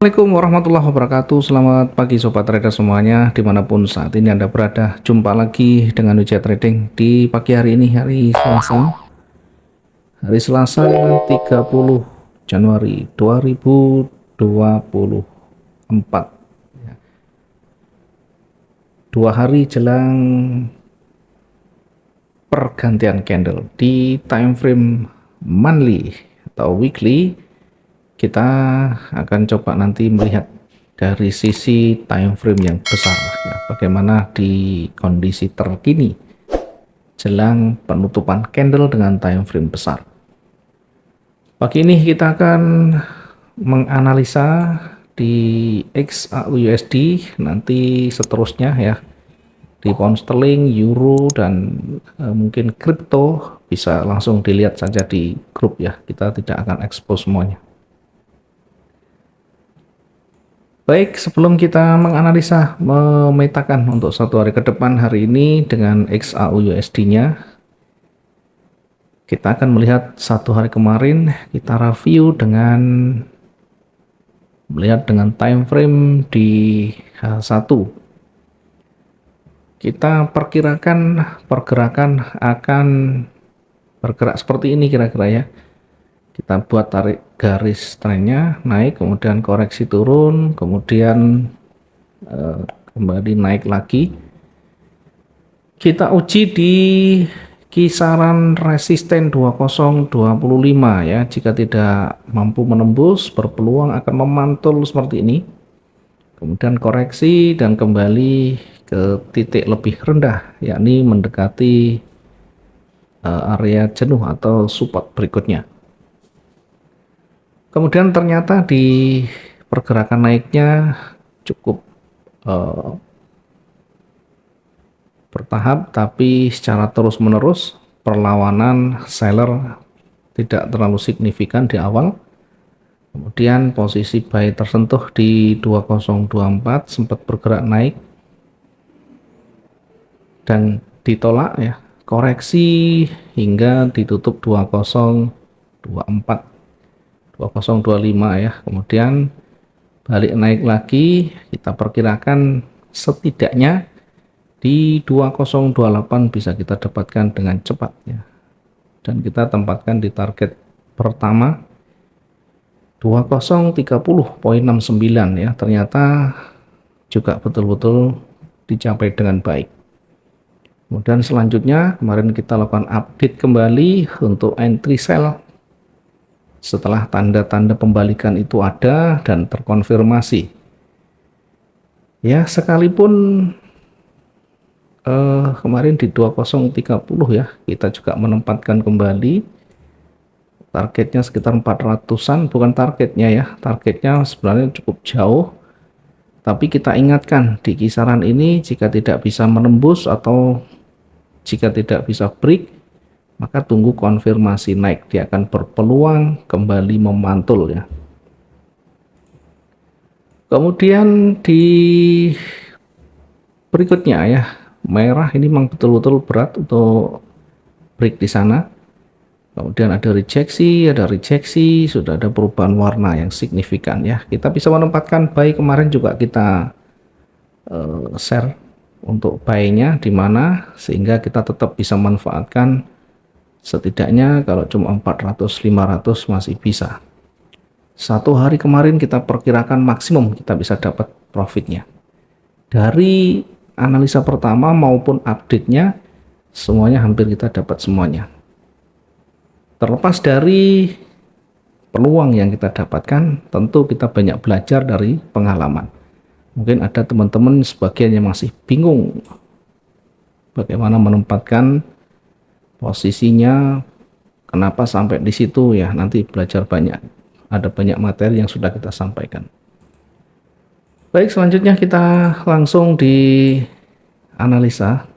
Assalamualaikum warahmatullahi wabarakatuh. Selamat pagi sobat trader semuanya, dimanapun saat ini Anda berada. Jumpa lagi dengan Wijaya Trading di pagi hari ini, hari Selasa 30 Januari 2024, 2 hari jelang pergantian candle. Di time frame monthly atau weekly, kita akan coba nanti melihat dari sisi time frame yang besar ya, bagaimana di kondisi terkini jelang penutupan candle dengan time frame besar. Pagi ini kita akan menganalisa di XAUUSD, nanti seterusnya ya di pound sterling, euro, dan mungkin kripto bisa langsung dilihat saja di grup ya, kita tidak akan expose semuanya. Baik, sebelum kita menganalisa, memetakan untuk 1 hari ke depan hari ini dengan XAUUSD-nya, kita akan melihat 1 hari kemarin, kita review dengan melihat dengan time frame di H1. Kita perkirakan pergerakan akan bergerak seperti ini kira-kira ya. Kita buat tarik garis trennya naik, kemudian koreksi turun, kemudian kembali naik lagi. Kita uji di kisaran resisten 2025 ya. Jika tidak mampu menembus, berpeluang akan memantul seperti ini, kemudian koreksi dan kembali ke titik lebih rendah, yakni mendekati area jenuh atau support berikutnya. Kemudian ternyata di pergerakan naiknya cukup bertahap, tapi secara terus-menerus perlawanan seller tidak terlalu signifikan di awal. Kemudian posisi buy tersentuh di 2024, sempat bergerak naik dan ditolak ya, koreksi hingga ditutup 2024, 2025 ya, kemudian balik naik lagi. Kita perkirakan setidaknya di 2028 bisa kita dapatkan dengan cepat ya, dan kita tempatkan di target pertama 2030.69 ya, ternyata juga betul-betul dicapai dengan baik. Kemudian selanjutnya kemarin kita lakukan update kembali untuk entry sell setelah tanda-tanda pembalikan itu ada dan terkonfirmasi ya, sekalipun kemarin di 2030 ya, kita juga menempatkan kembali targetnya sekitar 400-an, bukan targetnya ya, targetnya sebenarnya cukup jauh, tapi kita ingatkan di kisaran ini jika tidak bisa menembus atau jika tidak bisa break, maka tunggu konfirmasi naik, dia akan berpeluang kembali memantul ya. Kemudian di berikutnya ya, merah ini memang betul-betul berat untuk break di sana. Kemudian ada rejeksi, sudah ada perubahan warna yang signifikan ya. Kita bisa menempatkan buy, kemarin juga kita share untuk buy-nya di mana, sehingga kita tetap bisa manfaatkan. Setidaknya kalau cuma 400-500 masih bisa. 1 hari kemarin kita perkirakan maksimum kita bisa dapat profitnya. Dari analisa pertama maupun update-nya, semuanya hampir kita dapat semuanya. Terlepas dari peluang yang kita dapatkan, tentu kita banyak belajar dari pengalaman. Mungkin ada teman-teman sebagian yang masih bingung bagaimana menempatkan posisinya, kenapa sampai di situ ya, nanti belajar banyak, ada banyak materi yang sudah kita sampaikan. Baik, selanjutnya kita langsung di analisa.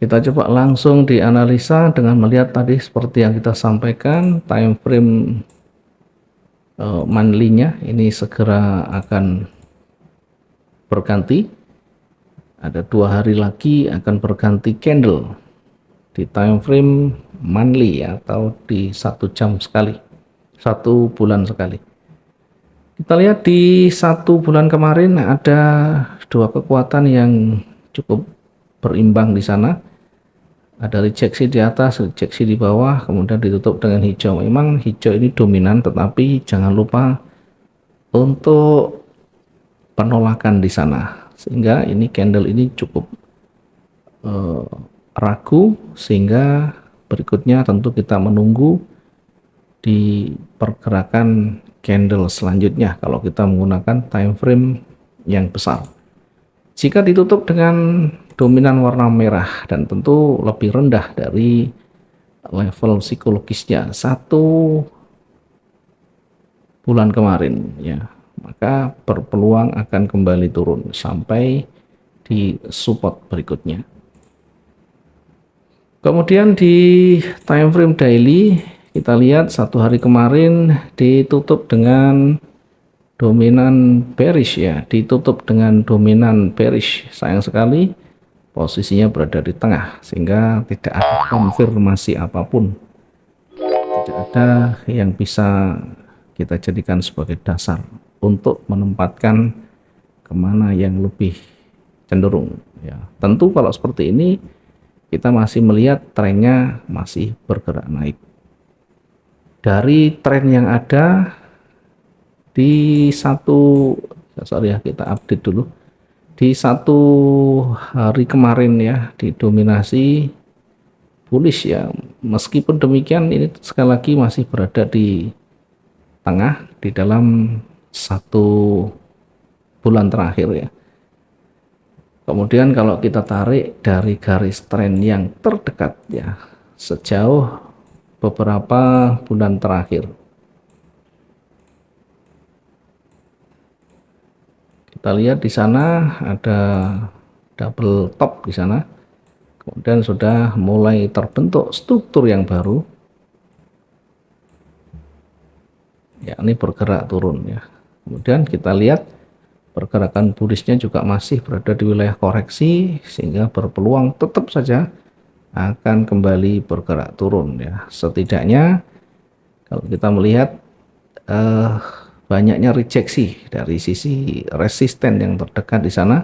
Kita coba langsung dianalisa dengan melihat tadi seperti yang kita sampaikan, time frame monthly-nya ini segera akan berganti. Ada 2 hari lagi akan berganti candle di time frame monthly ya, atau di 1 jam sekali, 1 bulan sekali. Kita lihat di 1 bulan kemarin ada 2 kekuatan yang cukup berimbang di sana. Ada rejeksi di atas, rejeksi di bawah, kemudian ditutup dengan hijau. Memang hijau ini dominan, tetapi jangan lupa untuk penolakan di sana. Sehingga ini candle ini cukup ragu, sehingga berikutnya tentu kita menunggu di pergerakan candle selanjutnya kalau kita menggunakan time frame yang besar. Jika ditutup dengan dominan warna merah dan tentu lebih rendah dari level psikologisnya 1 bulan kemarin ya, maka berpeluang akan kembali turun sampai di support berikutnya. Kemudian di time frame daily kita lihat 1 hari kemarin ditutup dengan dominan bearish ya, ditutup dengan dominan bearish. Sayang sekali posisinya berada di tengah sehingga tidak ada konfirmasi apapun, tidak ada yang bisa kita jadikan sebagai dasar untuk menempatkan kemana yang lebih cenderung ya. Tentu kalau seperti ini kita masih melihat trennya masih bergerak naik. Dari tren yang ada di kita update dulu. Di 1 hari kemarin ya, didominasi bullish ya. Meskipun demikian ini sekali lagi masih berada di tengah di dalam 1 bulan terakhir ya. Kemudian kalau kita tarik dari garis tren yang terdekat ya, sejauh beberapa bulan terakhir, kita lihat di sana ada double top di sana, kemudian sudah mulai terbentuk struktur yang baru, yakni bergerak turun ya. Kemudian kita lihat pergerakan bullishnya juga masih berada di wilayah koreksi, sehingga berpeluang tetap saja akan kembali bergerak turun ya. Setidaknya kalau kita melihat banyaknya rejeksi dari sisi resisten yang terdekat di sana,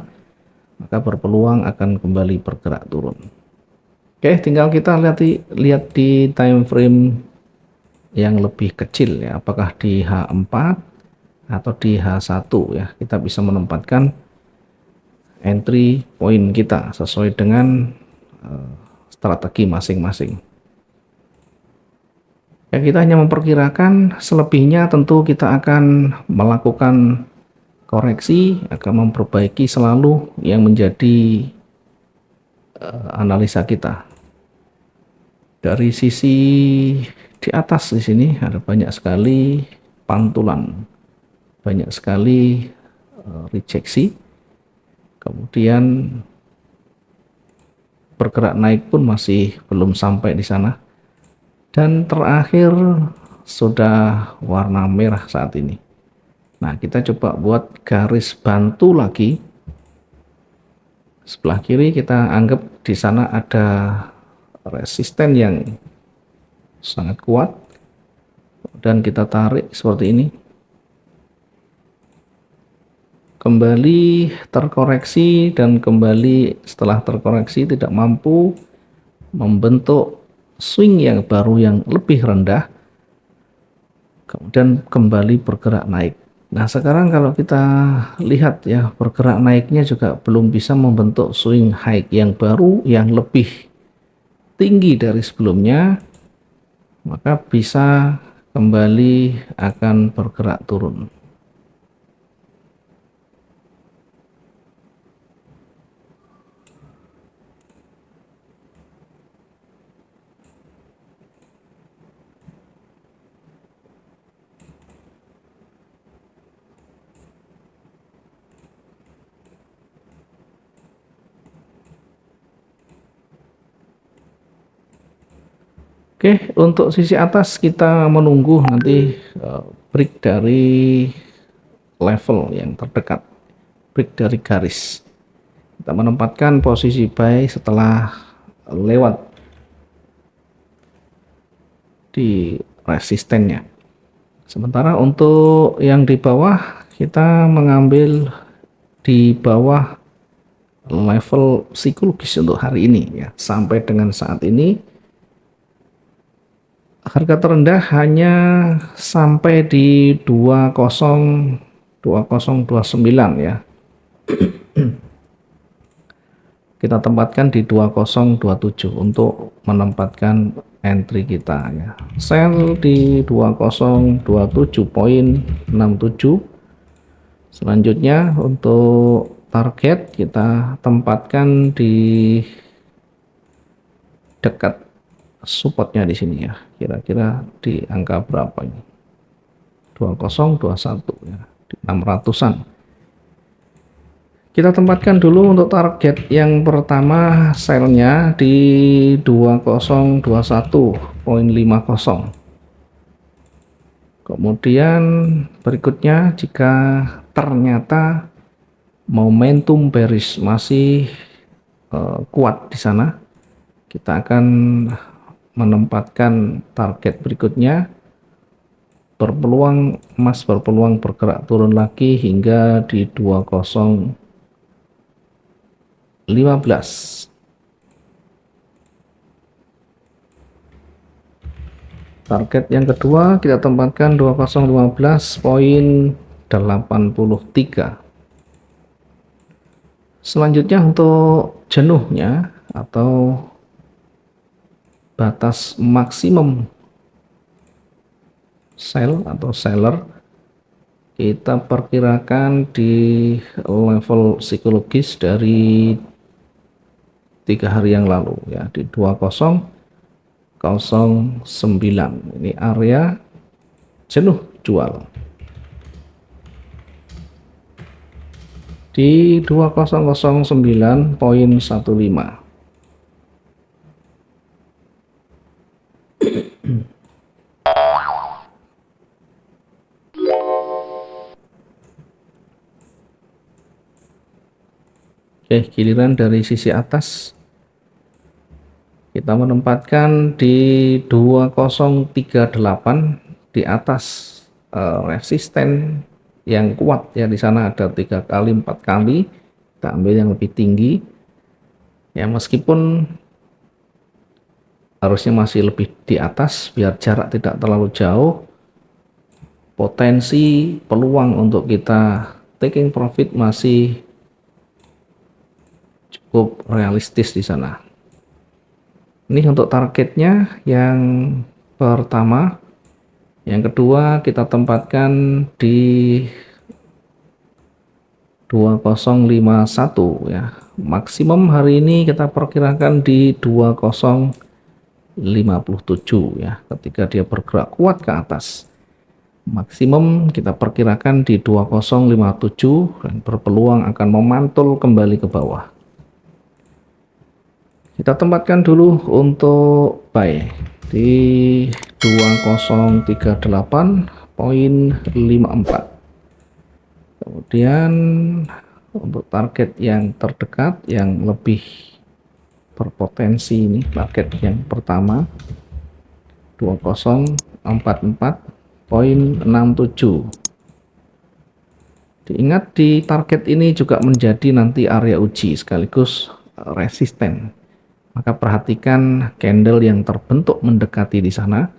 maka berpeluang akan kembali bergerak turun. Oke, tinggal kita lihat di time frame yang lebih kecil ya, apakah di H4 atau di H1 ya, kita bisa menempatkan entry point kita sesuai dengan strategi masing-masing ya. Kita hanya memperkirakan, selebihnya tentu kita akan melakukan koreksi, akan memperbaiki selalu yang menjadi analisa kita. Dari sisi di atas di sini ada banyak sekali pantulan, banyak sekali rejeksi, kemudian bergerak naik pun masih belum sampai di sana, dan terakhir sudah warna merah saat ini. Nah, kita coba buat garis bantu lagi sebelah kiri. Kita anggap di sana ada resisten yang sangat kuat, dan kita tarik seperti ini, kembali terkoreksi, dan kembali setelah terkoreksi tidak mampu membentuk swing yang baru yang lebih rendah, kemudian kembali bergerak naik. Nah, sekarang kalau kita lihat ya, bergerak naiknya juga belum bisa membentuk swing high yang baru yang lebih tinggi dari sebelumnya, maka bisa kembali akan bergerak turun. Oke, untuk sisi atas kita menunggu nanti break dari level yang terdekat, break dari garis. Kita menempatkan posisi buy setelah lewat di resistennya. Sementara untuk yang di bawah kita mengambil di bawah level psikologis untuk hari ini ya. Sampai dengan saat ini harga terendah hanya sampai di 2029 ya. Kita tempatkan di 2027 untuk menempatkan entry kita ya. Sell di 2027.67. Selanjutnya untuk target kita tempatkan di dekat supportnya di sini ya, kira-kira di angka berapa ini, 2021 ya, di 600-an. Kita tempatkan dulu untuk target yang pertama, selnya di 2021.50. Kemudian berikutnya, jika ternyata momentum bearish masih kuat di sana, kita akan menempatkan target berikutnya, berpeluang emas berpeluang bergerak turun lagi hingga di 2015. Target yang kedua kita tempatkan 2015.83. Selanjutnya untuk jenuhnya atau batas maksimum sell atau seller, kita perkirakan di level psikologis dari 3 hari yang lalu ya, di 2009. Ini area jenuh jual di 2009.15. Oke, giliran dari sisi atas kita menempatkan di 2038 di atas resisten yang kuat ya. Di sana ada 3 kali 4 kali, kita ambil yang lebih tinggi ya, meskipun harusnya masih lebih di atas biar jarak tidak terlalu jauh. Potensi peluang untuk kita taking profit masih cukup realistis di sana. Ini untuk targetnya yang pertama. Yang kedua kita tempatkan di 2051 ya. Maksimum hari ini kita perkirakan di 2057 ya. Ketika dia bergerak kuat ke atas, maksimum kita perkirakan di 2057 dan berpeluang akan memantul kembali ke bawah. Kita tempatkan dulu untuk buy di 2038.54. Kemudian untuk target yang terdekat yang lebih berpotensi, ini target yang pertama 2044.67. Diingat di target ini juga menjadi nanti area uji sekaligus resisten. Maka perhatikan candle yang terbentuk mendekati di sana.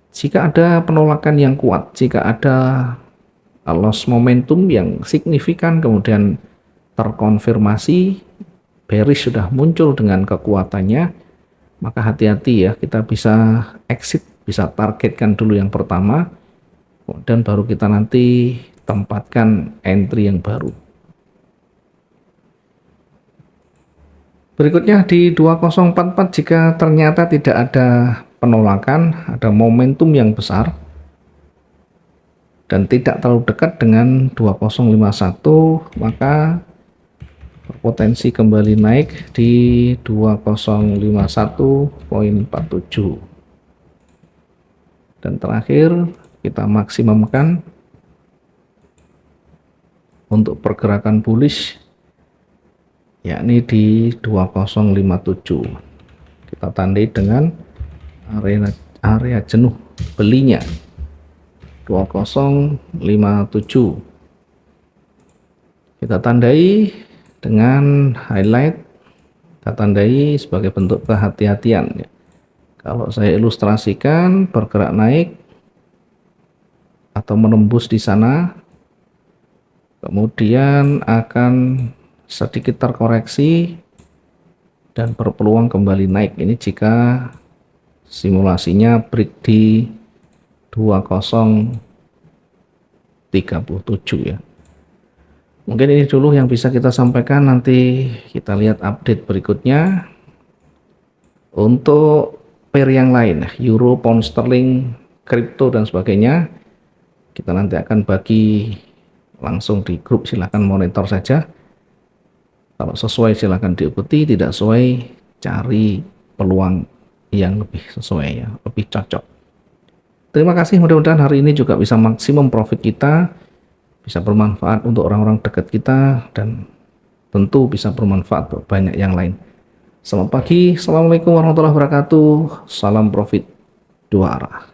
Jika ada penolakan yang kuat, jika ada loss momentum yang signifikan, kemudian terkonfirmasi bearish sudah muncul dengan kekuatannya, maka hati-hati ya, kita bisa exit, bisa targetkan dulu yang pertama, dan baru kita nanti tempatkan entry yang baru. Berikutnya di 2044, jika ternyata tidak ada penolakan, ada momentum yang besar dan tidak terlalu dekat dengan 2051, maka berpotensi kembali naik di 2051.47. Dan terakhir kita maksimumkan untuk pergerakan bullish yakni di 2057. Kita tandai dengan area jenuh belinya. 2057. Kita tandai dengan highlight, kita tandai sebagai bentuk kehati-hatian ya. Kalau saya ilustrasikan bergerak naik atau menembus di sana, kemudian akan sedikit terkoreksi dan berpeluang kembali naik. Ini jika simulasinya break di 2037 ya. Mungkin ini dulu yang bisa kita sampaikan, nanti kita lihat update berikutnya. Untuk pair yang lain, euro, pound sterling, kripto dan sebagainya, kita nanti akan bagi langsung di grup, silahkan monitor saja. Kalau sesuai silahkan diikuti, tidak sesuai cari peluang yang lebih sesuai ya, lebih cocok. Terima kasih, mudah-mudahan hari ini juga bisa maksimum profit kita, bisa bermanfaat untuk orang-orang dekat kita, dan tentu bisa bermanfaat untuk banyak yang lain. Selamat pagi, assalamualaikum warahmatullahi wabarakatuh, salam profit dua arah.